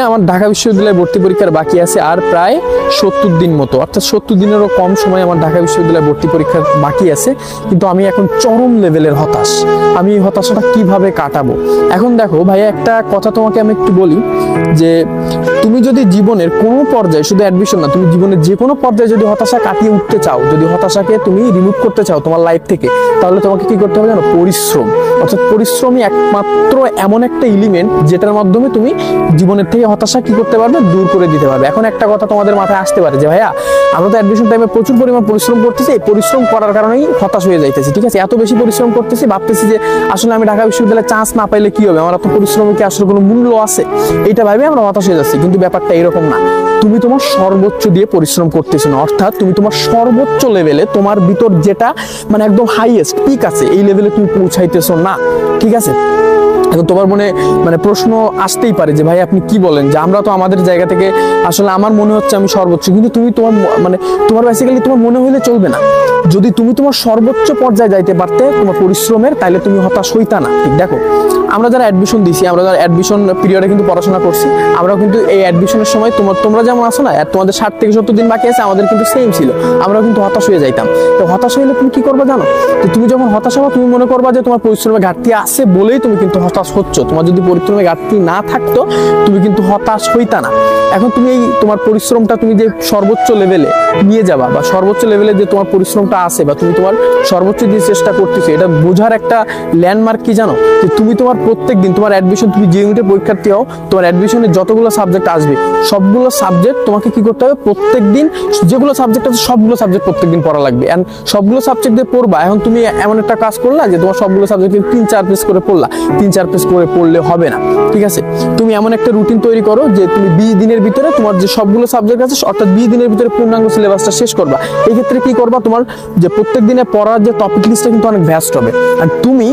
আমার ঢাকা বিশ্ববিদ্যালয়ে ভর্তি পরীক্ষার বাকি আছে আর প্রায় 70 দিন মতো, অর্থাৎ 70 দিনেরও কম সময় আমার ঢাকা বিশ্ববিদ্যালয়ে ভর্তি পরীক্ষার বাকি আছে। কিন্তু আমি এখন চরম লেভেলের হতাশ। আমি এই হতাশাটা কিভাবে কাটাবো? এখন দেখো ভাইয়া, একটা কথা তোমাকে আমি একটু বলি যে তুমি যদি জীবনের কোনো পর্যায়ে, শুধু অ্যাডমিশন না, তুমি জীবনের যে কোনো পর্যায়ে যদি হতাশা কাটিয়ে উঠতে চাও, যদি হতাশাকে তুমি রিমুভ করতে চাও তোমার লাইফ থেকে, তাহলে তোমাকে কি করতে হবে জানো? পরিশ্রম। অর্থাৎ পরিশ্রমই একমাত্র এমন একটা এলিমেন্ট যেটার মাধ্যমে তুমি জীবনের থেকে হতাশা কি করতে পারবে? দূর করে দিতে পারবে। এখন একটা কথা তোমাদের মাথায় আসতে পারে যে ভাইয়া, আমরা তো অ্যাডমিশন টাইমে প্রচুর পরিমাণ পরিশ্রম করতেছি, এই পরিশ্রম করার কারণেই হতাশ হয়ে যাইতেছি, ঠিক আছে? এত বেশি পরিশ্রম করতেছি, ভাবতেছি যে আসলে আমি ঢাকা বিশ্ববিদ্যালয়ে চান্স না পাইলে কি হবে, আমার এত পরিশ্রমের কি আসলে কোনো মূল্য আছে? এইটা ভাবে আমরা হতাশ হয়ে যাচ্ছি। কিন্তু ব্যাপারটা এরকম না। তুমি তোমার সর্বোচ্চ দিয়ে পরিশ্রম করতেছো না, অর্থাৎ তুমি তোমার সর্বোচ্চ লেভেলে, তোমার ভিতর যেটা মানে একদম হাইয়েস্ট পিক আছে, এই লেভেলে তুমি পৌঁছাইতেছো না, ঠিক আছে? এখন তোমার মনে মানে প্রশ্ন আসতেই পারে যে ভাই আপনি কি বলেন, যে আমরা তো আমাদের জায়গা থেকে আসলে আমার মনে হচ্ছে আমি সর্বোচ্চ, কিন্তু তুমি তোমার মানে তোমার বেসিক্যালি তোমার মনে হইলে চলবে না। যদি তুমি তোমার সর্বোচ্চ পর্যায়ে যাইতে পারতে তোমার পরিশ্রমের, তাহলে তুমি হতাশ হইতা না। ঠিক দেখো, আমরা যারা অ্যাডমিশন দিছি, আমরা যারা অ্যাডমিশন পিরিয়ডে কিন্তু পড়াশোনা করছি, আমরাও কিন্তু এই অ্যাডমিশনের সময় তোমরা যেমন আসো না, তোমাদের 60 থেকে 70 দিন বাকি আছে, আমাদের কিন্তু সেম ছিল, আমরাও কিন্তু হতাশ হয়ে যাইতাম। তো হতাশ হইলে তুমি কি করবে জানো? তো তুমি যখন হতাশ হবা, তুমি মনে করবা যে তোমার পরিশ্রমের ঘাটতি আছে বলেই তুমি কিন্তু হতাশ হচ্ছ। তোমার যদি পরিশ্রমের ঘাটতি না থাকতো, তুমি কিন্তু হতাশ হইতা না। এখন তুমি এই তোমার পরিশ্রমটা তুমি যে সর্বোচ্চ লেভেলে নিয়ে যাবা, বা সর্বোচ্চ লেভেলে যে তোমার পরিশ্রমটা আছে, বা তুমি তোমার সর্বোচ্চ দিয়ে চেষ্টা করতেছো, এটা বোঝার একটা ল্যান্ডমার্ক কি জানো? যে তুমি তোমার প্রত্যেক দিন তোমার অ্যাডমিশন, তুমি যে ইউনিটের পরীক্ষার্থী হও, তোমার অ্যাডমিশনে যতগুলো সাবজেক্ট আসবে, সবগুলো সাবজেক্ট তোমাকে কি করতে হবে? প্রত্যেক দিন যেগুলো সাবজেক্ট আছে সবগুলো সাবজেক্ট প্রত্যেকদিন পড়া লাগবে। এন্ড সবগুলো সাবজেক্ট দিয়ে পড়বা। এখন তুমি এমন একটা কাজ করলা যে তোমার সবগুলো সাবজেক্ট 3-4 পেজ করে পড়লা, 3-4 পেজ করে পড়লে হবে না, ঠিক আছে? তুমি এমন একটা রুটিন তৈরি করো যে তুমি 20 দিনের ভিতরে তোমার যে সবগুলো সাবজেক্ট আছে, অর্থাৎ 20 দিনের ভিতরে পূর্ণাঙ্গ সিলেবাসটা শেষ করবা। এই ক্ষেত্রে কি করবা? তোমার যে প্রত্যেক দিনে পড়ার যে টপিক লিস্টটা কিন্তু অনেক ভ্যাস্ট হবে। আর তুমি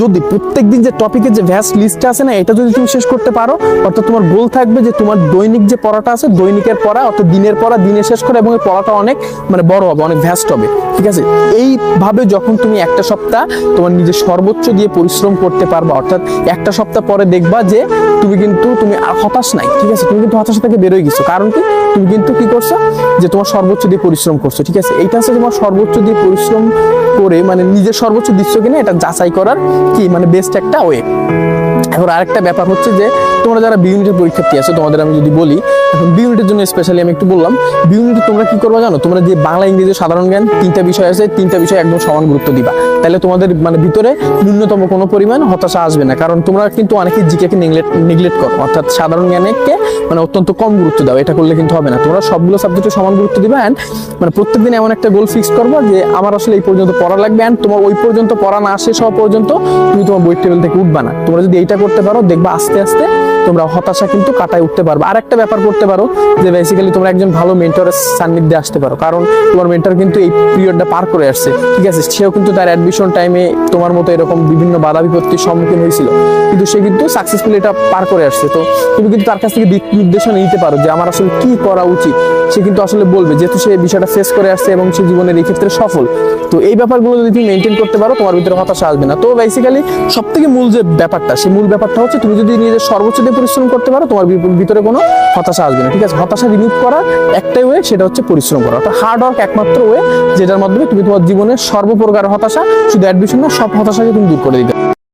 যদি প্রত্যেকদিন যে টপিকের যে ভ্যাস্ট লিস্টটা আছে না, এটা যদি তুমি শেষ করতে পারো, অর্থাৎ তোমার গোল থাকবে যে তোমার দৈনিক যে পড়াটা আছে, দৈনিকের পড়া অর্থাৎ দিনের পড়া দিনে শেষ করে, এবং এই পড়াটা অনেক মানে বড় হবে, অনেক ভ্যাস্ট হবে, ঠিক আছে? এইভাবে যখন তুমি একটা সপ্তাহ তোমার নিজের সর্বোচ্চ দিয়ে পরিশ্রম করতে পারবা, অর্থাৎ একটা সপ্তাহ পরে দেখবা যে তুমি আর হতাশ নাই, ঠিক আছে? তুমি কিন্তু হতাশা থেকে বেরোয় গেছো। কারণ কি? তুমি কিন্তু কি করছো? যে তোমার সর্বোচ্চ দিয়ে পরিশ্রম করছো, ঠিক আছে? এইটা হচ্ছে তোমার সর্বোচ্চ দিয়ে পরিশ্রম করে মানে নিজের সর্বোচ্চ দিচ্ছ কিনা এটা যাচাই করার কি মানে বেস্ট একটা ওয়ে। এখন আরেকটা ব্যাপার হচ্ছে যে তোমরা যারা বি ইউনিটের পরীক্ষার্থী আছো, তোমাদের আমি যদি বলি, এখন বি ইউনিটের জন্য স্পেশালি আমি একটু বললাম, বি ইউনিটে তোমরা কি করবা জানো? তোমরা যে বাংলা, ইংরেজি, সাধারণ জ্ঞান 3টা বিষয় আছে, 3টা বিষয় একদম সমান গুরুত্ব দিবা। তাহলে তোমাদের মানে ভিতরে ন্যূনতম কোনো পরিমাণ হতাশা আসবে না। কারণ তোমরা কিন্তু অনেকে জিকেকে নেগলেক্ট করো, অর্থাৎ সাধারণ জ্ঞানকে মানে অত্যন্ত কম গুরুত্ব দাও। এটা করলে কিন্তু হবে না। তোমরা সবগুলো সাবজেক্টে সমান গুরুত্ব দিবা। অ্যান্ড মানে প্রত্যেকদিন এমন একটা গোল ফিক্স করবা যে আমার আসলে এই পর্যন্ত পড়া লাগবে, অ্যান্ড তোমার ওই পর্যন্ত পড়া না শেষ হওয়া পর্যন্ত তুমি তোমার বই টেবিল থেকে উঠবা না। তোমরা যদি এইটা করতে পারো, দেখবা আস্তে আস্তে তোমরা হতাশা কিন্তু কাটায় উঠতে পারবে। আর একটা ব্যাপার করতে পারো যে বেসিক্যালি তোমরা একজন ভালো মেন্টরের সান্নিধ্যে আসতে পারো। কারণ তোমার মেন্টর কিন্তু এই পিরিয়ডটা পার করে আসছে, ঠিক আছে? সেও কিন্তু তার অ্যাডমিশন টাইমে তোমার মতো এরকম বিভিন্ন বাধা বিপত্তির সম্মুখীন হয়েছিল, কিন্তু সে কিন্তু সাকসেসফুলি এটা পার করে আসছে। তো তুমি কিন্তু তার কাছ থেকে দিক নির্দেশনা নিতে পারো যে আমার আসলে কি করা উচিত। সে কিন্তু আসলে বলবে, যেহেতু সে বিষয়টা ফেস করে আসছে এবং সে জীবনের এই ক্ষেত্রে সফল। তো এই ব্যাপারগুলো যদি তুমি মেনটেন করতে পারো, তোমার ভিতরে হতাশা আসবে না। তো বেসিক্যালি সব থেকে মূল যে ব্যাপারটা, সেই মূল ব্যাপারটা হচ্ছে তুমি যদি নিজের সর্বোচ্চ দিয়ে পরিশ্রম করতে পারো, তোমার ভিতরে কোনো হতাশা আসবে না, ঠিক আছে? হতাশা রিমুভ করার একটাই ওয়ে, সেটা হচ্ছে পরিশ্রম করা। অর্থাৎ হার্ড ওয়ার্ক একমাত্র ওয়ে, যেটার মাধ্যমে তুমি তোমার জীবনের সর্বপ্রকার হতাশা, শুধু অ্যাডমিশন না, সব হতাশাকে তুমি দূর করে দিতে।